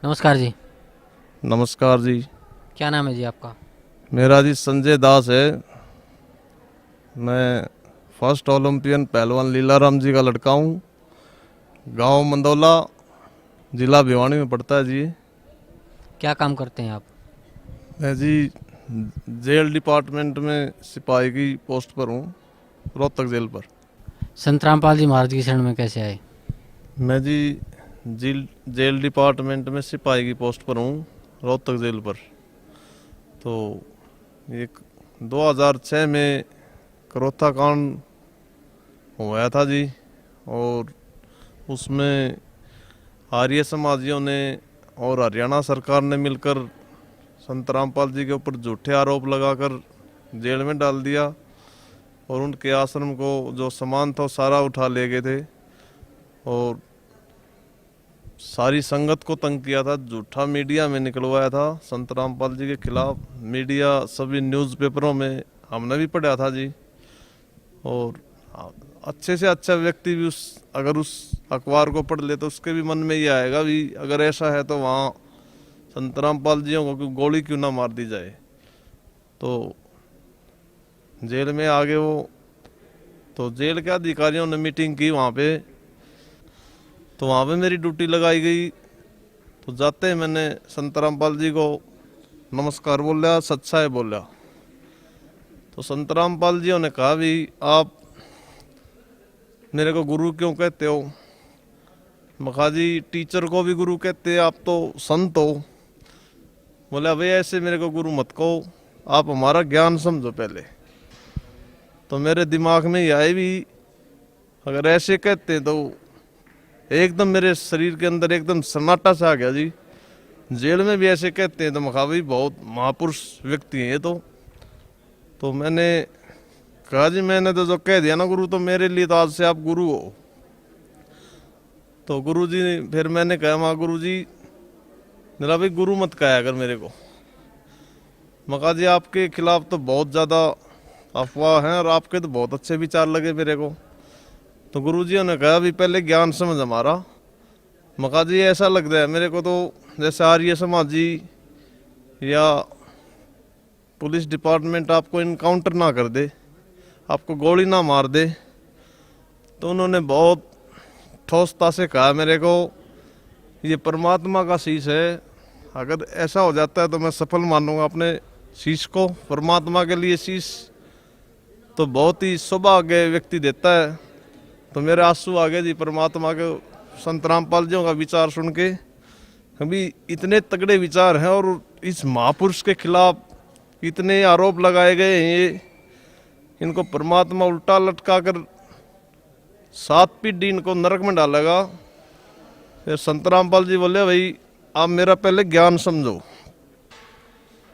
नमस्कार जी। नमस्कार जी। क्या नाम है जी आपका? मेरा जी संजय दास है। मैं फर्स्ट ओलंपियन पहलवान लीलाराम जी का लड़का हूँ। गांव मंदौला, जिला भिवानी में पड़ता है जी। क्या काम करते हैं आप? मैं जी जेल डिपार्टमेंट में सिपाही की पोस्ट पर हूँ, रोहतक जेल पर। संत रामपाल जी महाराज की शरण में कैसे आए? मैं जी जेल डिपार्टमेंट में सिपाही की पोस्ट पर हूँ, रोहतक जेल पर। तो एक 2006 में करोथा कांड हुआ था जी। और उसमें आर्य समाजियों ने और हरियाणा सरकार ने मिलकर संत रामपाल जी के ऊपर झूठे आरोप लगाकर जेल में डाल दिया। और उनके आश्रम को जो सामान था वो सारा उठा ले गए थे और सारी संगत को तंग किया था। झूठा मीडिया में निकलवाया था संत रामपाल जी के खिलाफ। मीडिया सभी न्यूज़पेपरों में हमने भी पढ़ा था जी। और अच्छे से अच्छा व्यक्ति भी अगर उस अखबार को पढ़ ले तो उसके भी मन में ये आएगा भी अगर ऐसा है तो वहाँ संत रामपाल जी को गोली क्यों ना मार दी जाए। तो जेल में आ गए वो। तो जेल के अधिकारियों ने मीटिंग की वहाँ पे। तो वहाँ पे मेरी ड्यूटी लगाई गई। तो जाते ही मैंने संत रामपाल जी को नमस्कार बोला, सच्चाई बोला। तो संत रामपाल जी ने कहा भी आप मेरे को गुरु क्यों कहते हो? मखा जी टीचर को भी गुरु कहते हैं, आप तो संत हो। बोला भाई ऐसे मेरे को गुरु मत कहो, आप हमारा ज्ञान समझो पहले। तो मेरे दिमाग में ये आए भी अगर ऐसे कहते हैं तो एकदम मेरे शरीर के अंदर एकदम सन्नाटा सा आ गया जी। जेल में भी ऐसे कहते हैं तो मखा भाई बहुत महापुरुष व्यक्ति हैं ये तो मैंने कहा जी मैंने तो जो कह दिया ना गुरु, तो मेरे लिए तो आज से आप गुरु हो। तो गुरु जी फिर मैंने कहा माँ गुरु जी मेरा भाई गुरु मत कहा अगर मेरे को। मका जी आपके खिलाफ तो बहुत ज़्यादा अफवाह हैं और आपके तो बहुत अच्छे विचार लगे मेरे को। तो गुरुजी ने कहा भी पहले ज्ञान समझ हमारा। मका जी ऐसा लग रहा है मेरे को तो जैसे आर्य समाज जी या पुलिस डिपार्टमेंट आपको इनकाउंटर ना कर दे, आपको गोली ना मार दे। तो उन्होंने बहुत ठोसता से कहा मेरे को ये परमात्मा का शीश है, अगर ऐसा हो जाता है तो मैं सफल मानूंगा अपने शीश को। परमात्मा के लिए शीश तो बहुत ही सौभाग्य व्यक्ति देता है। तो मेरे आंसू आ गए जी परमात्मा के संत रामपाल जी का विचार सुन के। अभी इतने तगड़े विचार हैं और इस महापुरुष के खिलाफ इतने आरोप लगाए गए हैं, ये इनको परमात्मा उल्टा लटका कर 7 पीढ़ी इनको नरक में डालेगा। फिर संत रामपाल जी बोले भाई आप मेरा पहले ज्ञान समझो।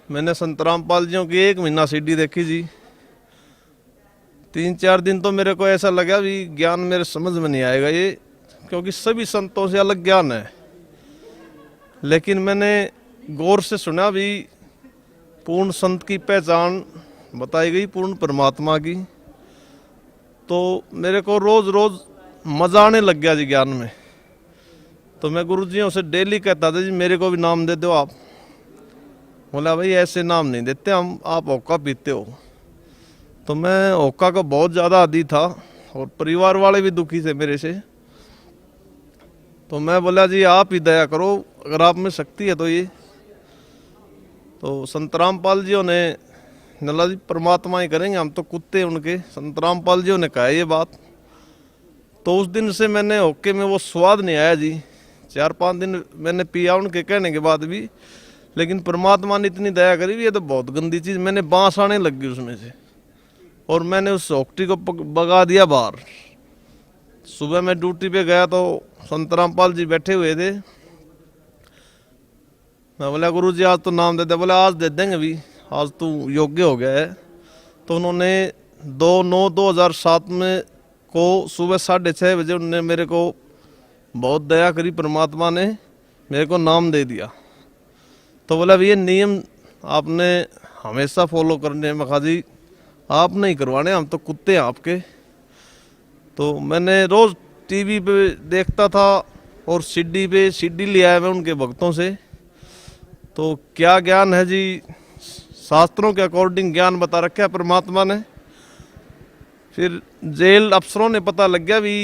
मैंने संत रामपाल जी की 1 महीना सीडी देखी जी। 3-4 दिन तो मेरे को ऐसा लगा भी ज्ञान मेरे समझ में नहीं आएगा ये, क्योंकि सभी संतों से अलग ज्ञान है। लेकिन मैंने गौर से सुना भी पूर्ण संत की पहचान बताई गई पूर्ण परमात्मा की। तो मेरे को रोज रोज मजा आने लग गया जी ज्ञान में। तो मैं गुरुजियों से डेली कहता था जी मेरे को भी नाम दे दो आप। बोला भाई ऐसे नाम नहीं देते हम, आप होक्का पीते हो। तो मैं होक्का का बहुत ज़्यादा आदी था और परिवार वाले भी दुखी थे मेरे से। तो मैं बोला जी आप ही दया करो, अगर आप में शक्ति है तो ये। तो संत रामपाल जी ने नला जी परमात्मा ही करेंगे, हम तो कुत्ते उनके। संत रामपाल जी ने कहा ये बात। तो उस दिन से मैंने होक्के में वो स्वाद नहीं आया जी। 4-5 दिन मैंने पिया उनके कहने के बाद भी, लेकिन परमात्मा ने इतनी दया करी भी ये तो बहुत गंदी चीज़, मैंने बांस आने लग गई उसमें से और मैंने उस होक्टी को भगा दिया बाहर। सुबह मैं ड्यूटी पे गया तो संत रामपाल जी बैठे हुए थे। मैं बोला गुरु जी आज तो नाम दे दे। बोले आज दे देंगे भी, आज तू योग्य हो गया है। तो उन्होंने 2/9/2007 में को सुबह 6:30 बजे उन्होंने मेरे को बहुत दया करी, परमात्मा ने मेरे को नाम दे दिया। तो बोला भी ये नियम आपने हमेशा फॉलो करने। मखा जी आप नहीं करवाने, हम तो कुत्ते हैं आपके। तो मैंने रोज़ टीवी पे देखता था और सीढ़ी पे सीढ़ी लिया है मैं उनके भक्तों से। तो क्या ज्ञान है जी, शास्त्रों के अकॉर्डिंग ज्ञान बता रखा है परमात्मा ने। फिर जेल अफसरों ने पता लग गया भी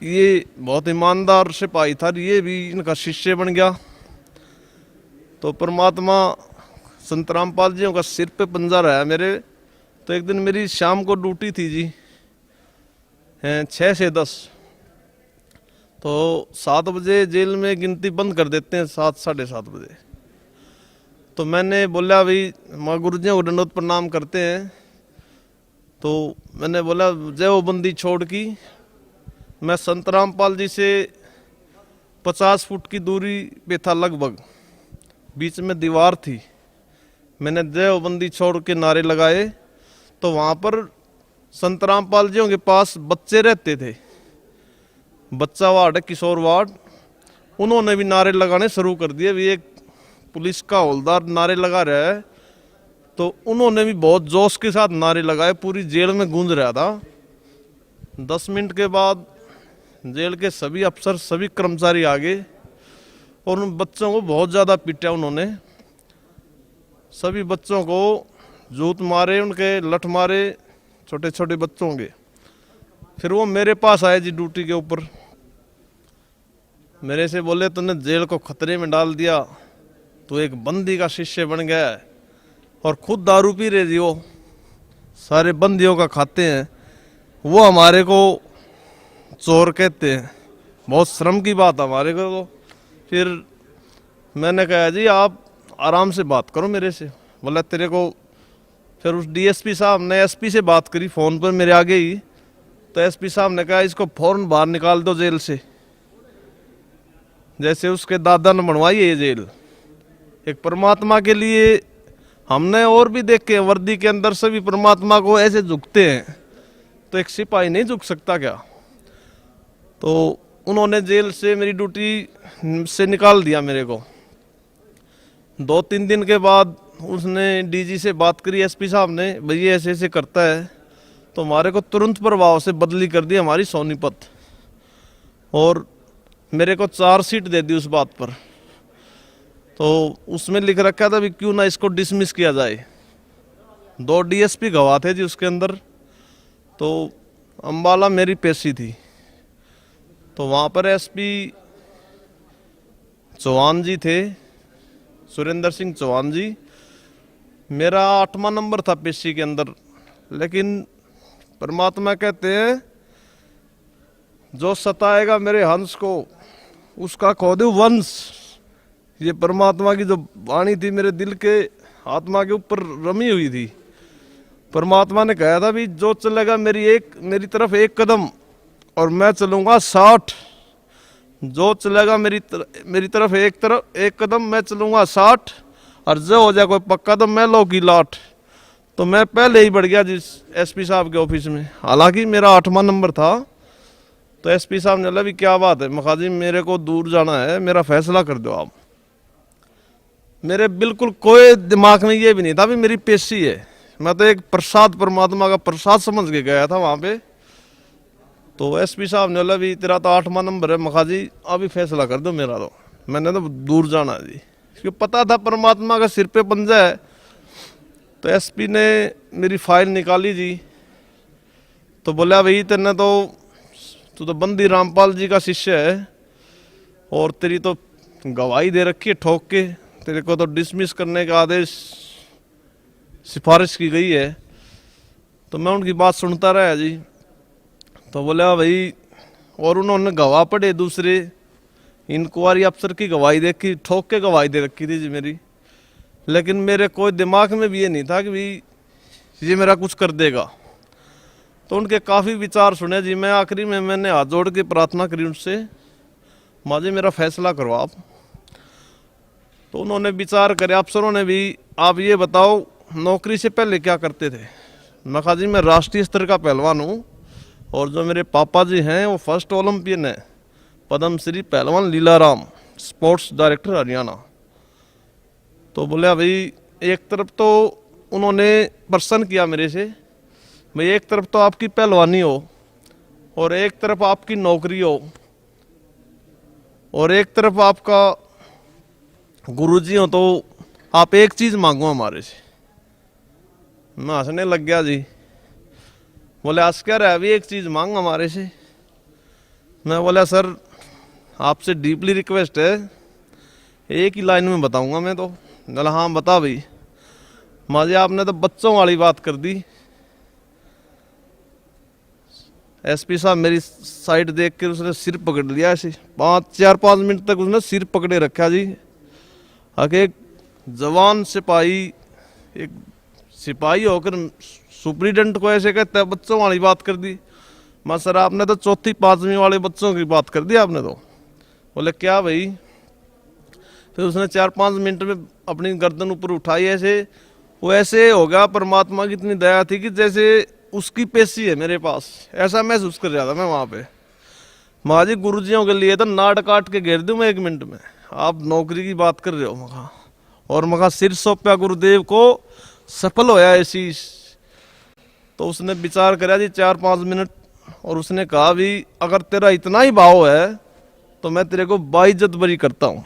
ये बहुत ईमानदार सिपाही था, ये भी इनका शिष्य बन गया। तो परमात्मा संत रामपाल जी का सिर पे पंजा रहा है मेरे। तो एक दिन मेरी शाम को ड्यूटी थी जी 6 से 10। तो 7 बजे जेल में गिनती बंद कर देते हैं, 7 साढ़े 7 बजे। तो मैंने बोला भाई माँ गुरु जी को दंडवत प्रणाम करते हैं। तो मैंने बोला जय वो बंदी छोड़ की। मैं संत रामपाल जी से 50 फुट की दूरी पे था लगभग, बीच में दीवार थी। मैंने जय वो बंदी छोड़ के नारे लगाए। तो वहाँ पर संत रामपाल जी के पास बच्चे रहते थे, बच्चा वार्ड किशोर वार्ड। उन्होंने भी नारे लगाने शुरू कर दिए। भी एक पुलिस का हवलदार नारे लगा रहा है, तो उन्होंने भी बहुत जोश के साथ नारे लगाए, पूरी जेल में गूंज रहा था। 10 मिनट के बाद जेल के सभी अफसर सभी कर्मचारी आ गए और उन बच्चों को बहुत ज़्यादा पीटा उन्होंने। सभी बच्चों को जूत मारे, उनके लठ मारे, छोटे छोटे बच्चों के। फिर वो मेरे पास आए जी ड्यूटी के ऊपर। मेरे से बोले तूने जेल को खतरे में डाल दिया, तो एक बंदी का शिष्य बन गया है और खुद दारू पी रहे जी, वो सारे बंदियों का खाते हैं, वो हमारे को चोर कहते हैं। बहुत शर्म की बात हमारे को। तो फिर मैंने कहा जी आप आराम से बात करो मेरे से। बोला तेरे को। फिर उस डीएसपी साहब ने एसपी से बात करी फ़ोन पर मेरे आगे ही। तो एसपी साहब ने कहा इसको फौरन बाहर निकाल दो जेल से, जैसे उसके दादा ने बनवाई है ये जेल। एक परमात्मा के लिए हमने और भी देखे हैं, वर्दी के अंदर सभी परमात्मा को ऐसे झुकते हैं, तो एक सिपाही नहीं झुक सकता क्या? तो उन्होंने जेल से मेरी ड्यूटी से निकाल दिया मेरे को। 2-3 दिन के बाद उसने डीजी से बात करी एसपी साहब ने, भैया ऐसे ऐसे करता है। तो हमारे को तुरंत प्रभाव से बदली कर दी हमारी सोनीपत, और मेरे को 4 सीट दे दी उस बात पर। तो उसमें लिख रखा था भी क्यों ना इसको डिसमिस किया जाए। 2 डीएसपी गवाह थे जी उसके अंदर। तो अम्बाला मेरी पेशी थी। तो वहाँ पर एसपी चौहान जी थे, सुरेंद्र सिंह चौहान जी। मेरा 8वां नंबर था पेशी के अंदर। लेकिन परमात्मा कहते हैं जो सताएगा मेरे हंस को उसका खो दूं वंश। ये परमात्मा की जो वाणी थी मेरे दिल के आत्मा के ऊपर रमी हुई थी। परमात्मा ने कहा था भी जो चलेगा मेरी तरफ 1 कदम और मैं चलूंगा 60। जो चलेगा मेरी तरफ एक कदम मैं चलूंगा 60, और जो हो जाए कोई पक्का तो मैं लो की लाट। तो मैं पहले ही बढ़ गया जिस एसपी साहब के ऑफिस में, हालांकि मेरा 8वां नंबर था। तो एसपी साहब ने बोला भी क्या बात है मखाजी, मेरे को दूर जाना है, मेरा फैसला कर दो आप। मेरे बिल्कुल कोई दिमाग में ये भी नहीं था भी मेरी पेशी है। मैं तो एक प्रसाद, परमात्मा का प्रसाद समझ के गया था वहाँ पे। तो एसपी साहब ने बोला भी तेरा तो 8वां नंबर है मखाजी, अभी फैसला कर दो मेरा। तो मैंने तो दूर जाना है जी, क्योंकि पता था परमात्मा का सिर पे पंजा है। तो एसपी ने मेरी फाइल निकाली जी। तो बोला भाई तू तो बंदी रामपाल जी का शिष्य है और तेरी तो गवाही दे रखी है ठोक के, तेरे को तो डिसमिस करने का आदेश सिफारिश की गई है। तो मैं उनकी बात सुनता रहा जी। तो बोला भाई, और उन्होंने गवाह पढ़े दूसरे, इंक्वायरी अफसर की गवाही देखी, ठोक के गवाही दे रखी थी जी मेरी। लेकिन मेरे कोई दिमाग में भी ये नहीं था कि भाई ये मेरा कुछ कर देगा। तो उनके काफ़ी विचार सुने जी। मैं आखिरी में मैंने हाथ जोड़ के प्रार्थना करी उनसे, माँ जी मेरा फैसला करो आप। तो उन्होंने विचार करे, अफसरों ने भी, आप ये बताओ नौकरी से पहले क्या करते थे? मैं कहा जी मैं राष्ट्रीय स्तर का पहलवान हूँ, और जो मेरे पापा जी हैं वो फर्स्ट ओलंपियन है, पद्मश्री पहलवान लीलाराम, स्पोर्ट्स डायरेक्टर हरियाणा। तो बोले भाई एक तरफ तो उन्होंने प्रश्न किया मेरे से, भाई एक तरफ तो आपकी पहलवानी हो और एक तरफ आपकी नौकरी हो, और एक तरफ आपका गुरुजी हो तो आप एक चीज मांगो हमारे से। मैं हंसने लग गया जी। बोले आज क्या रहा, अभी एक चीज मांग हमारे से। मैं बोला सर आपसे डीपली रिक्वेस्ट है, एक ही लाइन में बताऊंगा मैं तो। बोला हाँ बता भाई। माँ जी आपने तो बच्चों वाली बात कर दी। एसपी साहब मेरी साइड देख कर उसने सिर पकड़ लिया ऐसे, 4-5 मिनट तक उसने सिर पकड़े रखा जी। आगे एक जवान सिपाही, एक सिपाही होकर सुप्रीडेंट को ऐसे कहता है बच्चों वाली बात कर दी। मैं सर आपने तो 4वीं-5वीं वाले बच्चों की बात कर दी आपने तो। बोले क्या भाई। फिर उसने 4-5 मिनट में अपनी गर्दन ऊपर उठाई ऐसे। वो ऐसे हो गया, परमात्मा की इतनी दया थी कि जैसे उसकी पेशी है मेरे पास, ऐसा महसूस कर रहा था मैं वहां पे। माँ जी गुरुजियों के लिए तो नाट काट के घेर दूं मैं 1 मिनट में। आप नौकरी की बात कर रहे हो मखा, और मखा सिर सौंपया गुरुदेव को, सफल होया ऐसी। तो उसने विचार करा जी 4-5 मिनट, और उसने कहा भी अगर तेरा इतना ही भाव है तो मैं तेरे को बाइज्जत बरी करता हूँ।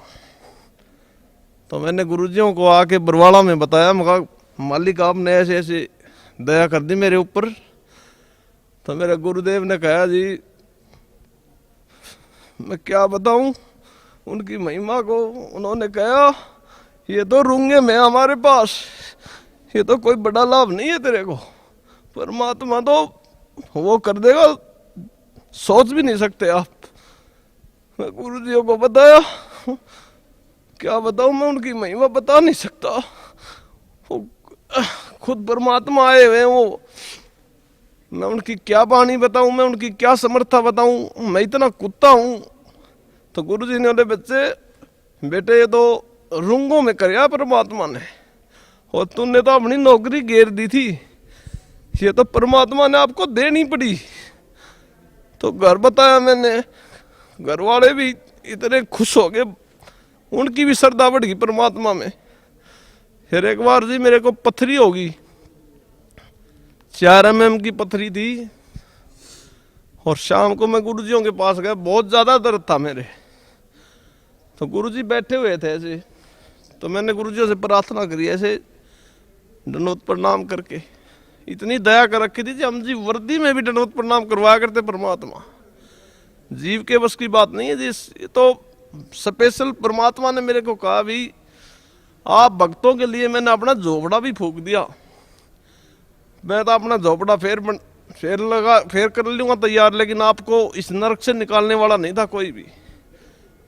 तो मैंने गुरुजियों को आके बरवाड़ा में बताया, मखा मालिक आपने ऐसे ऐसे दया कर दी मेरे ऊपर। तो मेरे गुरुदेव ने कहा जी मैं क्या बताऊं उनकी महिमा को। उन्होंने कहा ये तो रूंगे में हमारे पास, ये तो कोई बड़ा लाभ नहीं है तेरे को, परमात्मा तो वो कर देगा, सोच भी नहीं सकते आप। मैं गुरुजियों को बताया, क्या बताऊं मैं उनकी महिमा बता नहीं सकता। वो खुद परमात्मा आए हुए हैं वो, मैं उनकी क्या बाणी बताऊं, मैं उनकी क्या समर्था बताऊं, मैं इतना कुत्ता हूं। तो गुरुजी ने बोले बच्चे बेटे ये तो रूंगों में करया परमात्मा ने, और तूने तो अपनी नौकरी घेर दी थी, ये तो परमात्मा ने आपको देनी पड़ी। तो घर बताया मैंने, घर वाले भी इतने खुश हो गए, उनकी भी श्रद्धा बढ़ गई परमात्मा में। फिर एक बार जी मेरे को पथरी होगी, 4 mm की पथरी थी, और शाम को मैं गुरुजियों के पास गया, बहुत ज्यादा दर्द था मेरे। तो गुरुजी बैठे हुए थे ऐसे, तो मैंने गुरुजियों से प्रार्थना करी ऐसे दंडवत प्रणाम करके। इतनी दया कर रखी थी जी, हम जी वर्दी में भी दंडवत प्रणाम करवाया करते। परमात्मा जीव के बस की बात नहीं है जी, ये तो स्पेशल परमात्मा ने मेरे को कहा भी आप भक्तों के लिए मैंने अपना झोपड़ा भी फूंक दिया। मैं तो अपना झोपड़ा फेर कर लूंगा तैयार, लेकिन आपको इस नरक से निकालने वाला नहीं था कोई भी।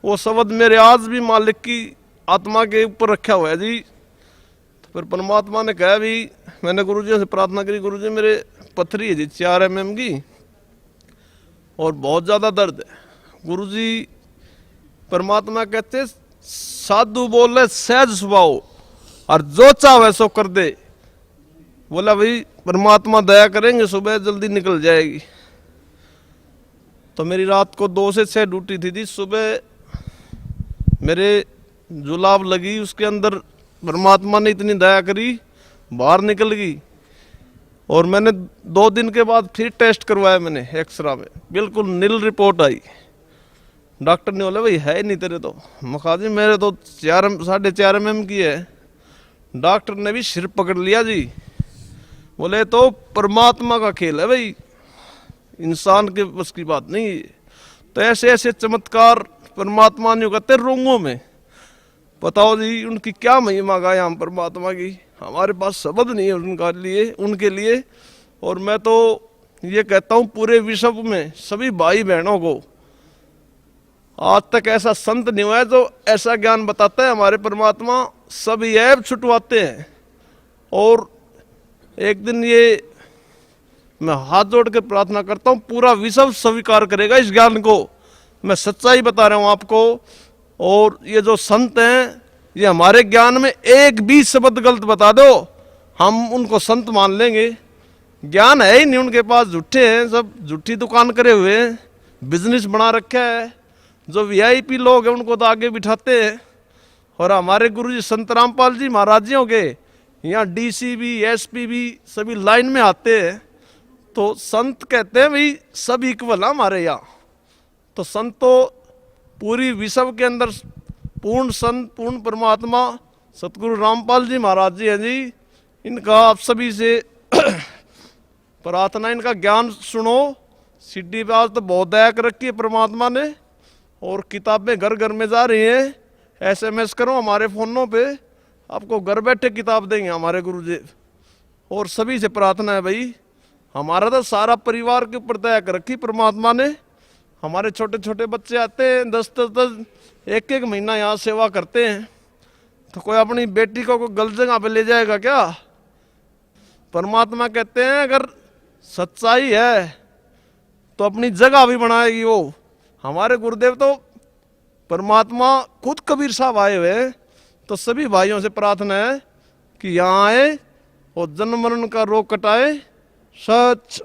वो शब्द मेरे आज भी मालिक की आत्मा के ऊपर रखा हुआ है जी। तो फिर परमात्मा ने कहा भी, मैंने गुरुजी से प्रार्थना करी, गुरुजी मेरे पथरी है जी 4 mm की, और बहुत ज्यादा दर्द है। गुरुजी परमात्मा कहते साधु बोले सहज स्वभाव, और जो चाहे सो कर दे। बोला भाई परमात्मा दया करेंगे, सुबह जल्दी निकल जाएगी। तो मेरी रात को 2 से 6 ड्यूटी थी जी। सुबह मेरे जुलाब लगी, उसके अंदर परमात्मा ने इतनी दया करी, बाहर निकल गई। और मैंने 2 दिन के बाद फिर टेस्ट करवाया मैंने एक्सरा में, बिल्कुल नील रिपोर्ट आई। डॉक्टर ने बोला भाई है नहीं तेरे तो। मखा जी मेरे तो 4.5 mm की है। डॉक्टर ने भी सिर पकड़ लिया जी, बोले तो परमात्मा का खेल है भाई, इंसान के बस की बात नहीं है। तो ऐसे ऐसे चमत्कार परमात्मा ने करते रोंगों में। बताओ जी उनकी क्या महिमा गाए हम परमात्मा की, हमारे पास शब्द नहीं है उनके लिए। और मैं तो ये कहता हूँ पूरे विश्व में सभी भाई बहनों को आज तक ऐसा संत नहीं हुआ है जो ऐसा ज्ञान बताता है। हमारे परमात्मा सभी ऐब छुटवाते हैं। और एक दिन ये मैं हाथ जोड़ के प्रार्थना करता हूँ पूरा विश्व स्वीकार करेगा इस ज्ञान को। मैं सच्चाई बता रहा हूँ आपको। और ये जो संत हैं ये हमारे ज्ञान में एक भी शब्द गलत बता दो हम उनको संत मान लेंगे। ज्ञान है ही नहीं उनके पास, झूठे हैं, सब झूठी दुकान करे हुए हैं, बिजनेस बना रखा है। जो वीआईपी लोग हैं उनको तो आगे बिठाते हैं। और हमारे गुरुजी संत रामपाल जी महाराज जी हो गए, यहाँ डीसी भी एसपी भी सभी लाइन में आते हैं। तो संत कहते हैं भाई सब इक्वल है हमारे यहाँ। तो संत तो पूरी विश्व के अंदर पूर्ण संत पूर्ण परमात्मा सतगुरु रामपाल जी महाराज जी हैं जी। इनका आप सभी से प्रार्थना, इनका ज्ञान सुनो। सीडी पे आज तो बहुत दया कर रखी है परमात्मा ने, और किताबें घर घर में जा रही हैं। SMS करो हमारे फ़ोनों पे, आपको घर बैठे किताब देंगे हमारे गुरुजी। और सभी से प्रार्थना है भाई, हमारा तो सारा परिवार के ऊपर दया कर रखी परमात्मा ने। हमारे छोटे छोटे बच्चे आते हैं 10 एक एक महीना यहाँ सेवा करते हैं, तो कोई अपनी बेटी को कोई गलत जगह पे ले जाएगा क्या? परमात्मा कहते हैं अगर सच्चाई है तो अपनी जगह भी बनाएगी वो। हमारे गुरुदेव तो परमात्मा खुद कबीर साहब आए हुए हैं, तो सभी भाइयों से प्रार्थना है कि यहाँ आए और जन्म मरण का रोग कटाए। सच